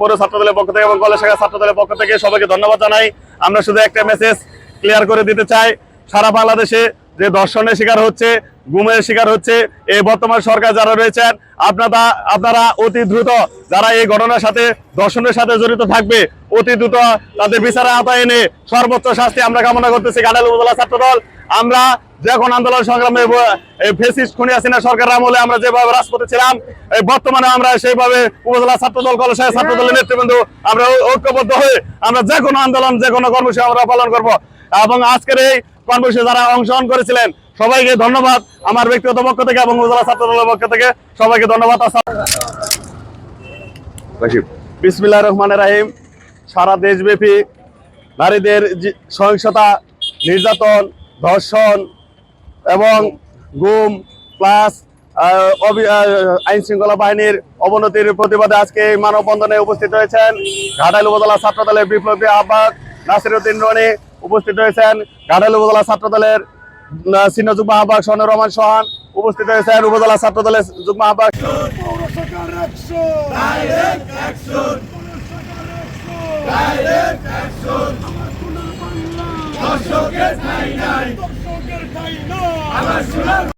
পৌর ছাত্রদলের পক্ষ থেকে এবং কলেজ শাখা ছাত্রদলের পক্ষ থেকে সবাইকে ধন্যবাদ জানাই। আমরা শুধু একটা মেসেজ ক্লিয়ার করে দিতে চাই, সারা বাংলাদেশে যে ধর্ষণের শিকার হচ্ছে, গুমের শিকার হচ্ছে এই বর্তমান সরকার যারা রয়েছেন, আপনারা অতি দ্রুত যারা এই ঘটনার সাথে ধর্ষণের সাথে জড়িত থাকবে অতি দ্রুত তাদের বিচারের আওতায় এনে সর্বোচ্চ শাস্তি আমরা কামনা করতেছি। ঘাটাইল উপজেলা ছাত্রদল আমরা যখন আন্দোলন সংগ্রামে ফেসিস্ট খুনি হাসিনা সরকার আমলে আমরা যেভাবে রাজপথে ছিলাম, বর্তমানে আমরা সেইভাবে উপজেলা ছাত্রদল কলেজ শাখা ছাত্রদলের নেতৃবৃন্দ আমরা ঐক্যবদ্ধ হয়ে আমরা যে কোনো আন্দোলন যে কোনো কর্মসূচি আমরা পালন করব। এবং আজকের এই কর্মসূচি যারা অংশগ্রহণ করেছিলেন সবাইকে ধন্যবাদ আমার ব্যক্তিগত পক্ষ থেকে এবং উপজেলা ছাত্রদলের পক্ষ থেকে সবাইকে ধন্যবাদ। বিসমিল্লাহির রহমানির রহিম। সারা দেশব্যাপী নারীদের সহিংসতা, নির্যাতন, ধর্ষণ এবং গুম প্লাস আইন শৃঙ্খলা বাহিনীর অবনতির প্রতিবাদে আজকে মানববন্ধনে উপস্থিত হয়েছেন ঘাটাইল উপজেলা ছাত্রদলের বিপ্লবী আহ্বায়ক নাসিরউদ্দিন রনি, উপস্থিত হয়েছেন ঘাটাইল উপজেলা ছাত্রদলের সিনিয়র যুগ্ম আহ্বায়ক সনর রহমান সোহান, উপস্থিত হয়েছেন উপজেলা ছাত্রদলের যুগ্ম আহ্বায়ক